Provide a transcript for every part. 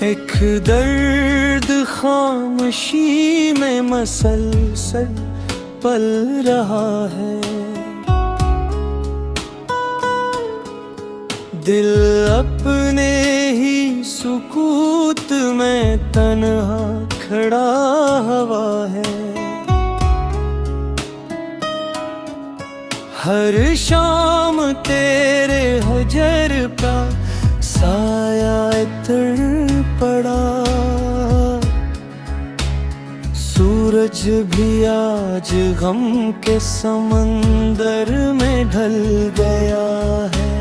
एक दर्द खामोशी में मसलसल पल रहा है। दिल अपने ही सुकूत में तन्हा खड़ा हुआ है। हर शाम तेरे हजर का साया इतर पड़ा। सूरज भी आज गम के समंदर में ढल गया है।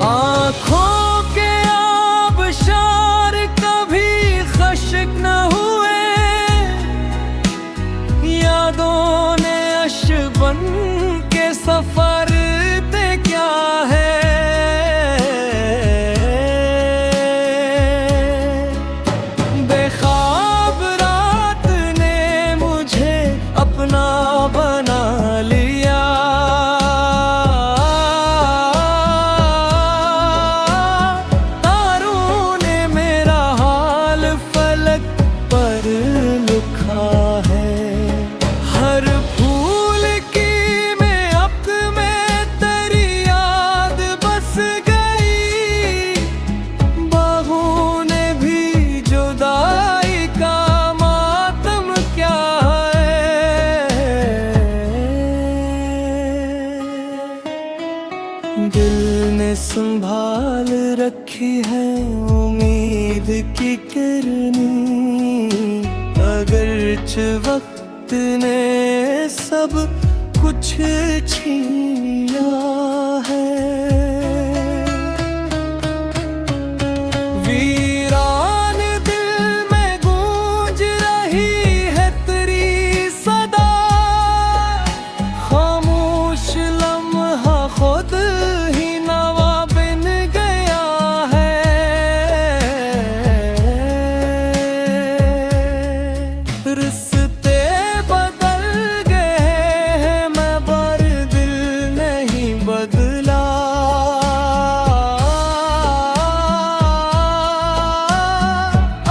आँखों के आबशार कभी खश्क न हुए, यादों ने अश बन के सफर ते क्या है। बेख्वाब रात ने मुझे अपना बना लिया। तारों ने मेरा हाल फलक पर लिखा है। हर फूल की महक में तेरी याद बस गई। बागों ने भी जुदाई का मातम क्या है। दिल ने संभाल रखी है उम्मीद की किरनी। अगरच वक्त ने सब कुछ छीना है। वीरान दिल में गूंज रही है तेरी सदा। खामोश लम्हा खुद ही नवा बन गया है। रिश्ते बदल गए हैं मगर दिल नहीं बदला।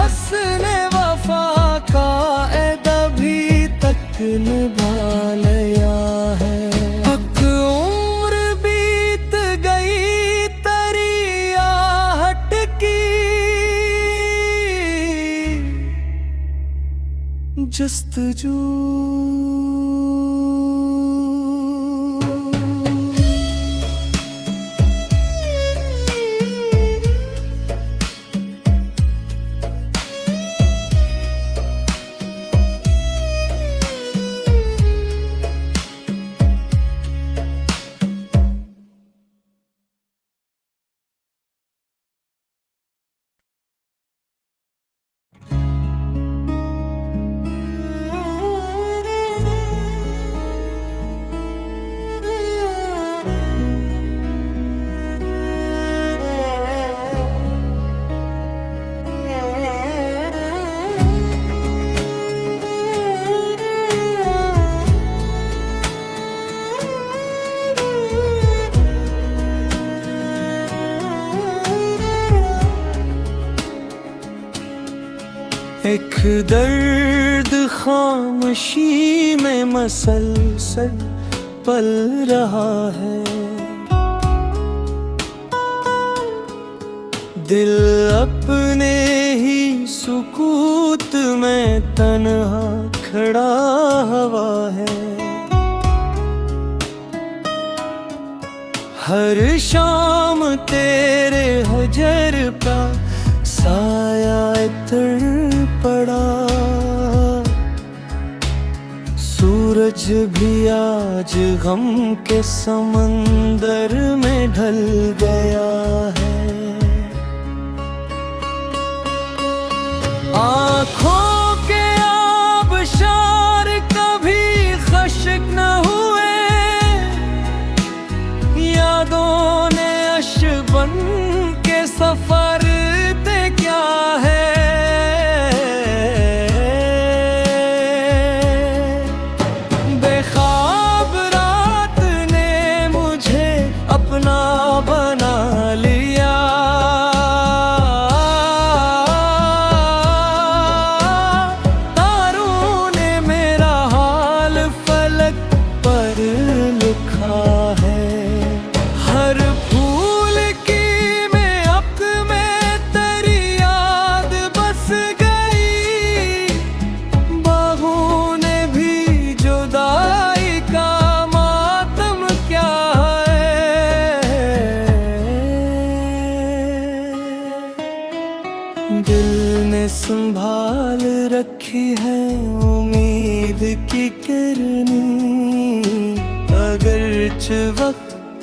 असले वफा का ऐद अभी तक निभा लिया है। अब उम्र बीत गई तेरी आहट की। जस्तजू एक दर्द खामोशी में मसलसल पल रहा है। दिल अपने ही सुकूत में तन्हा खड़ा हुआ है। हर शाम तेरे हजर का साया इतर पड़ा। सूरज भी आज गम के समंदर में ढल गया है। आँखों के आबशार कभी खश्क न हुए, यादों ने अश बन के सफर ते क्या है। बेख्वाब रात ने मुझे अपना बना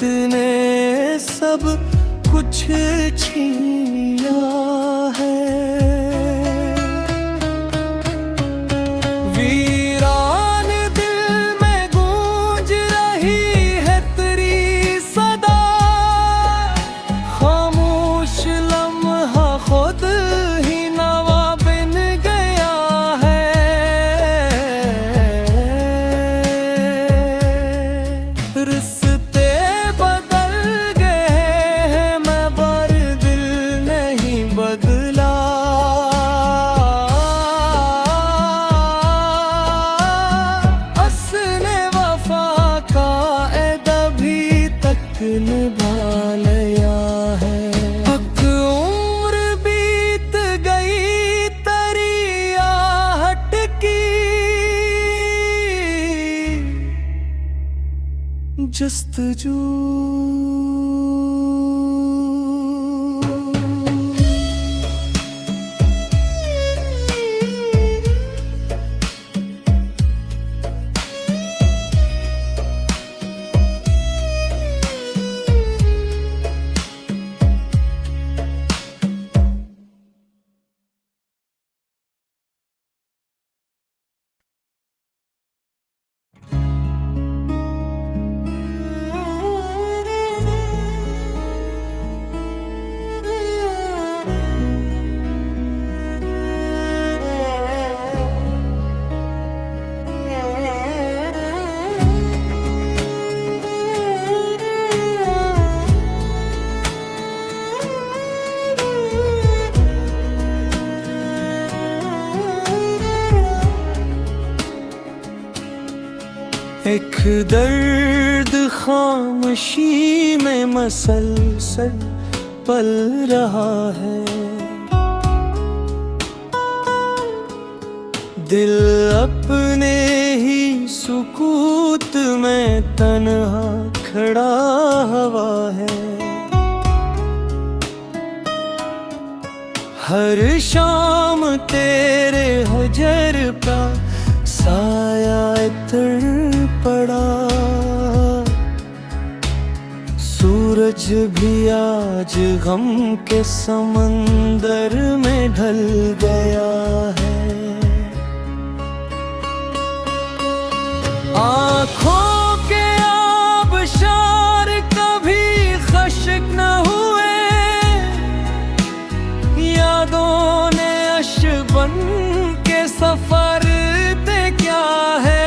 वक्त ने सब कुछ छीना है। वीरान दिल में गूंज रही है तेरी सदा, खामोश लम्हा खुद ही नवा बन गया है। रिश्ते बदल गए हैं मगर दिल नहीं बदला। असले वफा का ऐद अभी तक निभा लिया है। हक उम्र बीत गई तेरी आहट की, जस्तजू एक दर्द खामोशी में मसलसल पल रहा है। दिल अपने ही सुकूत में तन्हा खड़ा हुआ है। हर शाम तेरे हजर का साया इतर पड़ा। सूरज भी आज गम के समंदर में ढल गया है। आँखों के आबशार कभी खश्क न हुए, यादों ने अश बन के सफर ते क्या है।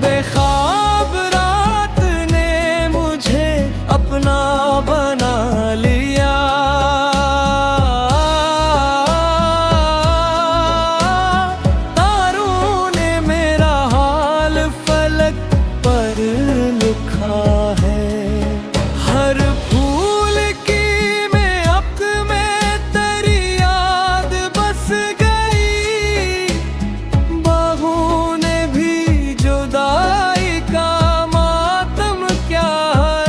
बेख्वाब रात ने मुझे अपना बना लिया। तारों ने मेरा हाल फलक पर लिखा है। हर फूल की महक में तेरी याद बस गई। बागों ने भी जुदाई का मातम क्या है।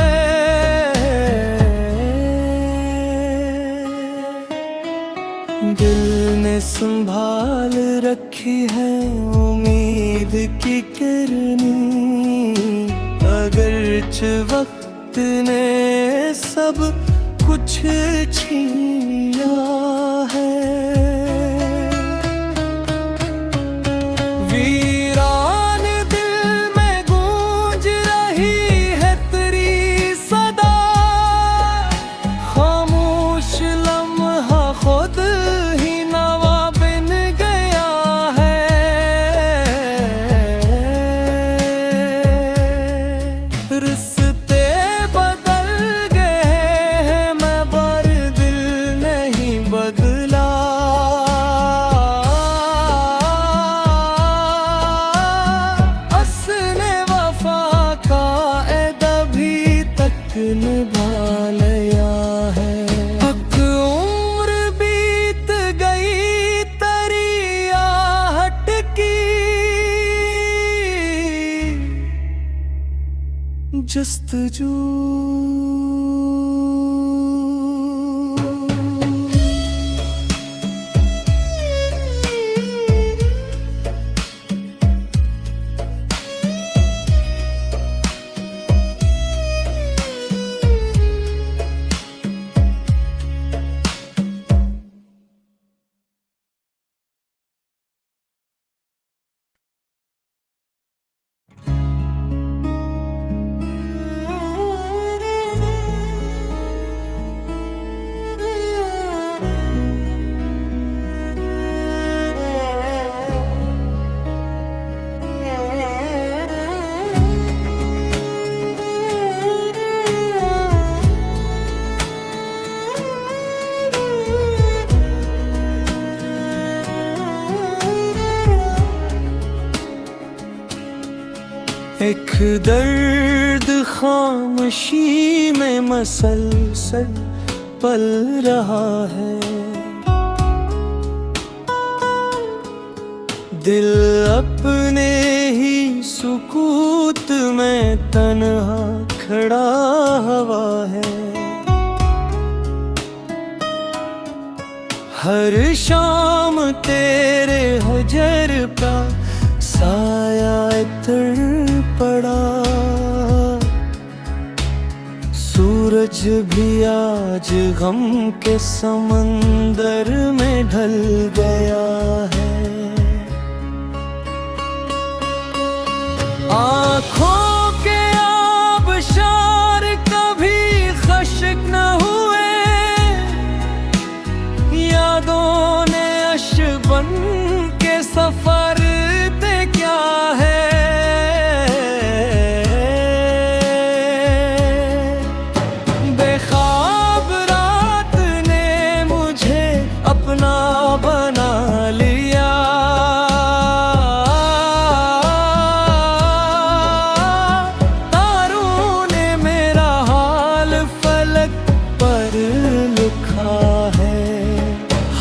दिल ने संभाल रखी है उम्मीद की किरनी, अगरचे वक्त ने सब कुछ छीना है। वीरान दिल में गूंज रही है तेरी सदा, खामोश लम्हा खुद ही नवा बन गया है। रिश्ते बदल गए हैं मगर दिल नहीं बदला। असले वफा का ऐद अभी तक निभा लिया है। हक उम्र बीत गई तेरी आहट की, जस्तजू एक दर्द खामोशी में मसलसल पल रहा है। दिल अपने ही सुकूत में तन्हा खड़ा हवा है। हर शाम तेरे हजर का साया इतर पड़ा। सूरज भी आज गम के समंदर में ढल गया है। आँखों के आबशार कभी खश्क न हुए, यादों ने अश बन के सफर ते क्या है। बेख्वाब रात ने मुझे अपना बना लिया। तारों ने मेरा हाल फलक पर लिखा है।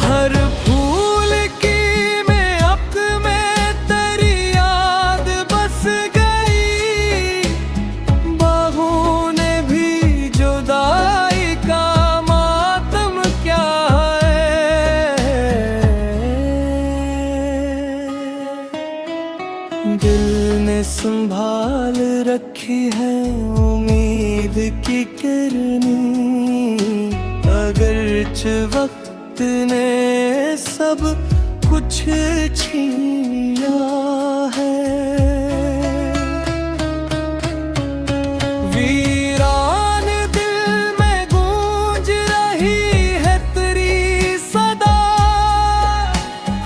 हर फूल की महक में तेरी याद बस गई। बागों ने भी जुदाई का मातम क्या है। दिल ने संभाल रखी है उम्मीद की किरनी। अगरच वक्त ने सब कुछ छीना है। वीरान दिल में गूंज रही है तेरी सदा।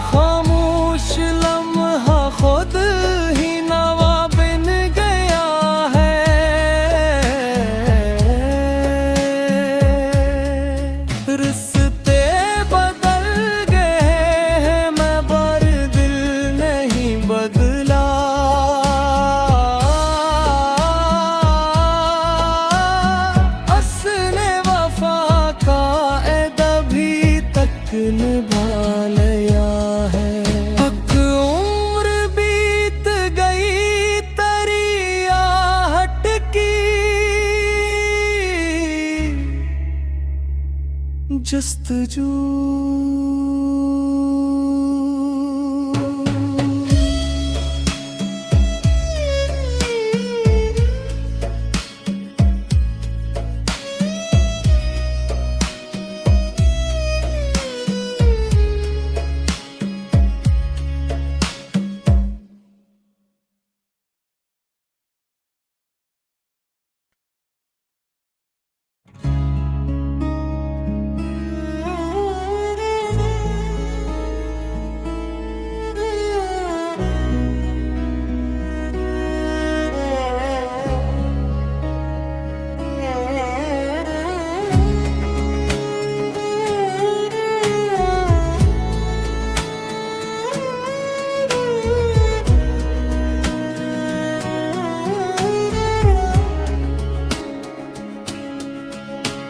खामोश लम्हा खुद ही नवा बन गया है। रिश्ते बदल गए हैं मगर दिल नहीं बदला। असले वफा का ऐद अभी तक निभा लिया है। अब उम्र बीत गई तेरी आहट की। जस्तजू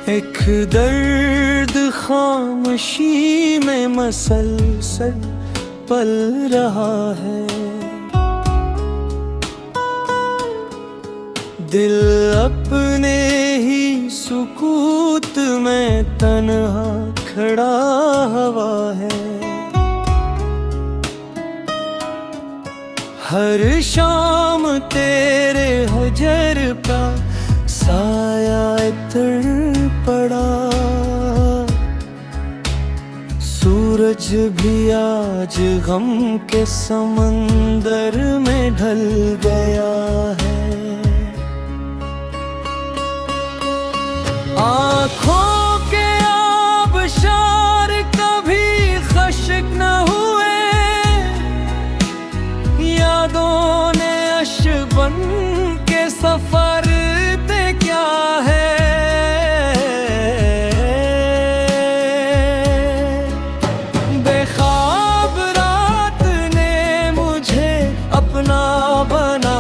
एक दर्द खामोशी में मसलसल पल रहा है। दिल अपने ही सुकूत में तन्हा खड़ा हवा है। हर शाम तेरे हजर का साया इतर पड़ा। सूरज भी आज गम के समंदर में ढल गया है। आँखों के आबशार कभी खश्क न हुए, यादों ने अश बन के सफर ते क्या है। बेख्वाब रात ने मुझे अपना बना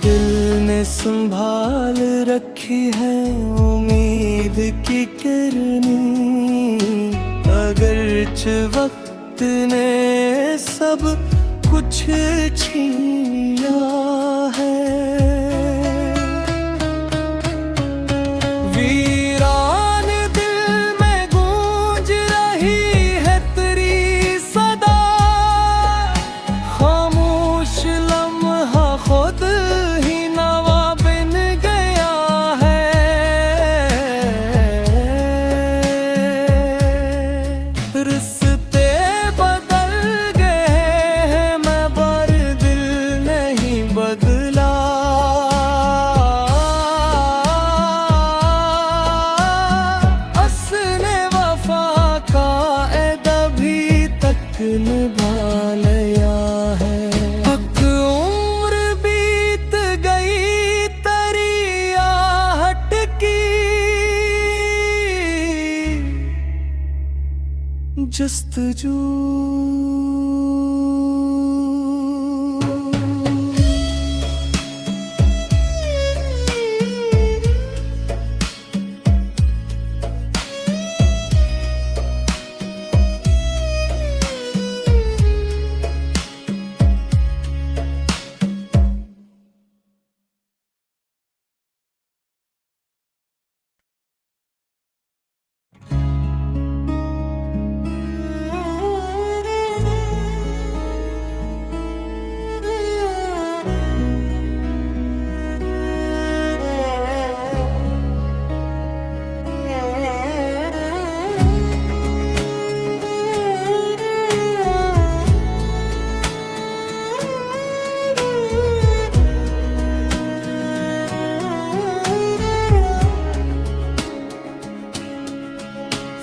दिल ने संभाल रखी है उम्मीद की किरनी, अगरच वक्त ने सब कुछ छीना है। वीरान दिल में गूंज रही है तेरी सदा, खामोश लम्हा खुद ही नवा बन गया है। रिश्ते बदल गए हैं मगर दिल नहीं बदला। असने वफा का ऐद अभी तक निभा लिया है। हक उम्र बीत गई तेरी आहट की, जस्तजू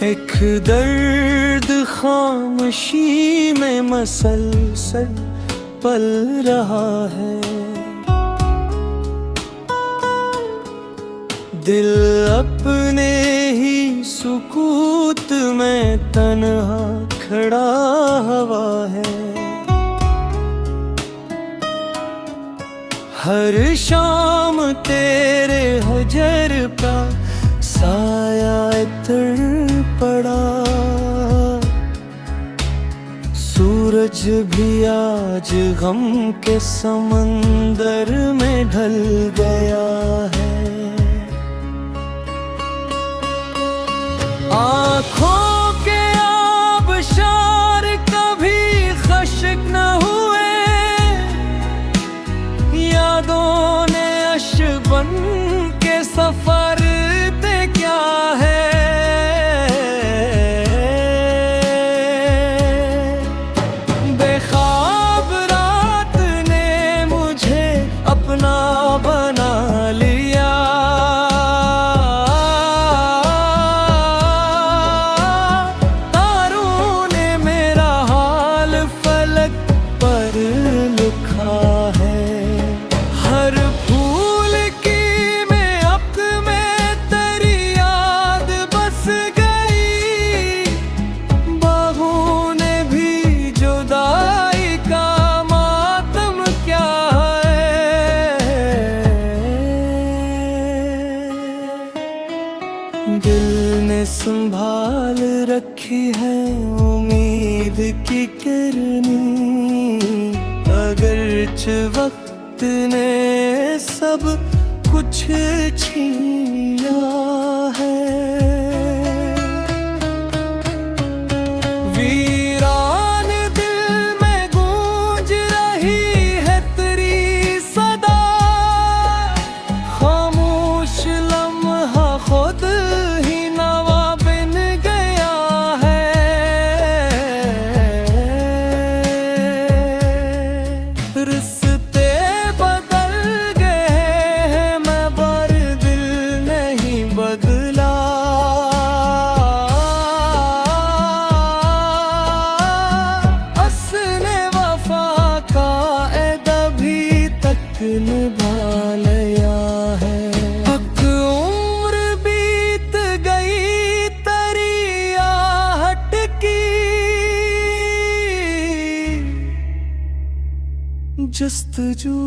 एक दर्द खामोशी में मसलसल पल रहा है। दिल अपने ही सुकूत में तन्हा खड़ा हुआ है। हर शाम तेरे हजर का साया इतर पड़ा, सूरज भी आज गम के समंदर में ढल गया है। आँखों के आबशार कभी खश्क न हुए, यादों ने अश बन के सफर ते क्या है। बेख्वाब रात ने मुझे अपना बना लिया, तारों ने मेरा हाल फलक पर लिखा है। हर फूल की महक में तेरी याद बस गई, बागों ने भी जुदाई का मातम क्या है। दिल ने संभाल रखी है उम्मीद की किरनी, अगरच वक्त ने सब कुछ छीना है। वीरान दिल में गूंज रही है तेरी सदा, खामोश लम्हा खुद ही नवा बन गया है। रिश्ते बदल गए हैं मगर दिल नहीं बदला। असने वफा का ऐद अभी तक निभा लिया है। हक उम्र बीत गई तेरी आहट की, जस्तजू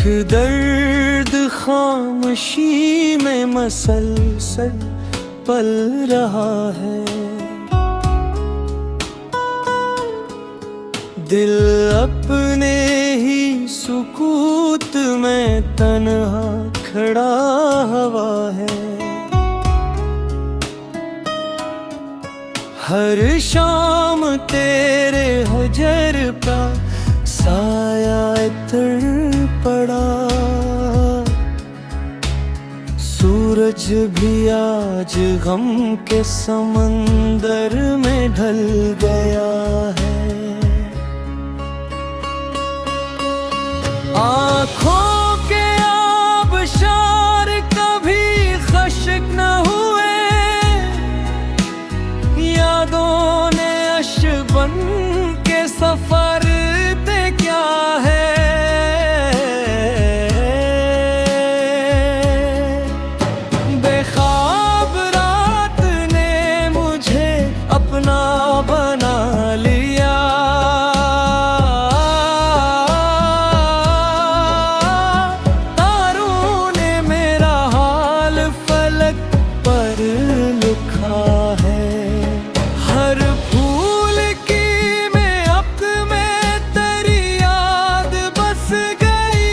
दर्द खामोशी में मसलसल पल रहा है। दिल अपने ही सुकूत में तन्हा खड़ा हुआ है। हर शाम तेरे हजर का साया इतर पड़ा। सूरज भी आज गम के समंदर में ढल गया है। आँखों के आबशार कभी खश्क न हुए, यादों ने अश बन के सफर पे क्या है। बेख्वाब रात ने मुझे अपना बना लिया। तारों ने मेरा हाल फलक पर लिखा है। हर फूल की महक में तेरी याद बस गई।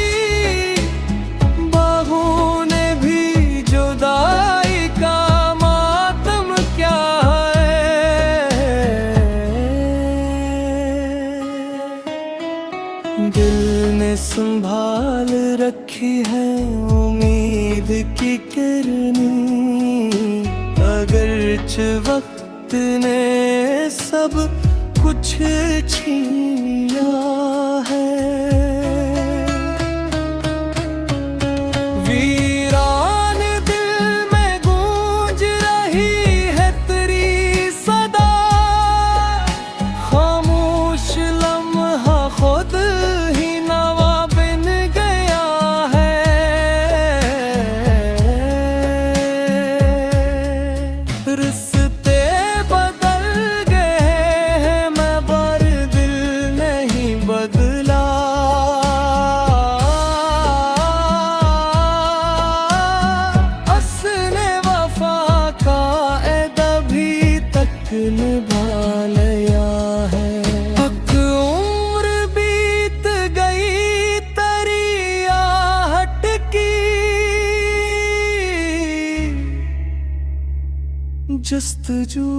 बागों ने भी जुदाई का मातम क्या है। दिल ने संभाल रखी है उम्मीद की किरनी। अगरचे वक्त ने सब कुछ छीना है। वीरान दिल में गूंज रही है तेरी सदा। खामोश लम्हा खुद ही नवा बन गया है। रिश्ते बदल गए हैं मगर दिल नहीं बदला। असले वफा का ऐद अभी तक निभा लिया है। हक उम्र बीत गई तेरी आहट की। जस्तजू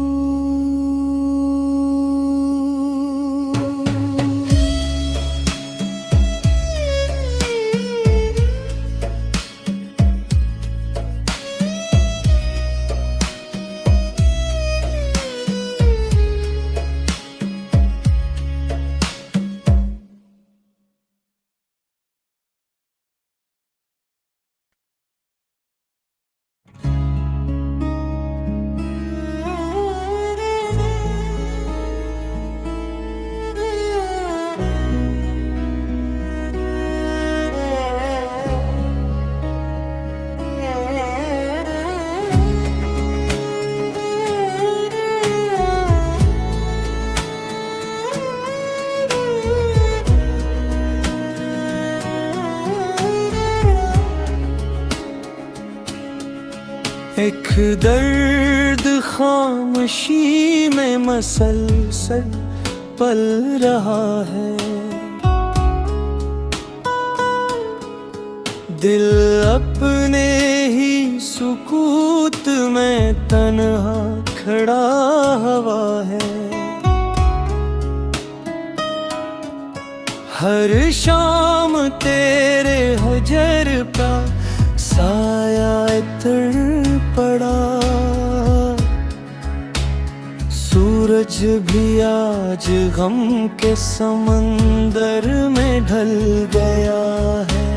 एक दर्द खामोशी में मसलसल पल रहा है। दिल अपने ही सुकूत में तन्हा खड़ा हुआ है। हर शाम तेरे हजर का साया इतर पड़ा। सूरज भी आज गम के समंदर में ढल गया है।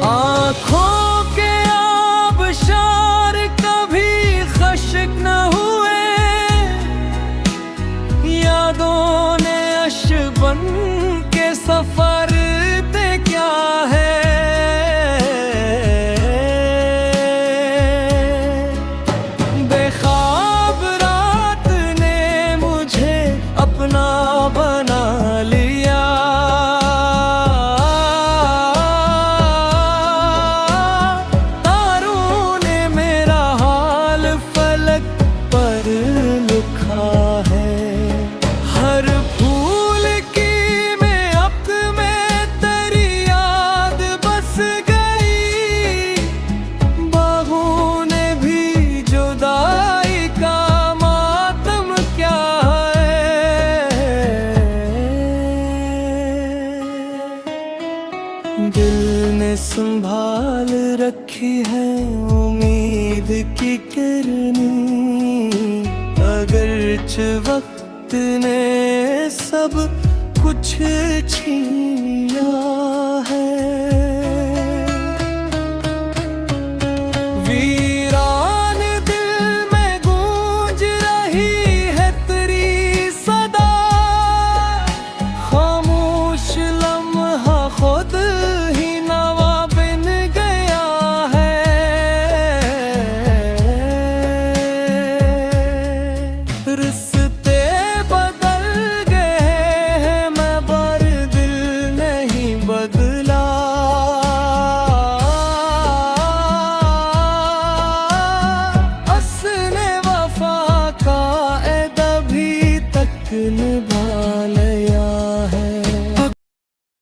आँखों के आबशार कभी खश्क न हुए, यादों ने अश बन के सफर पे क्या है। बेख्वाब रात ने मुझे अपना बना लिया। दिल ने संभाल रखी है उम्मीद की किरनी, अगरचे वक्त ने सब कुछ छीना।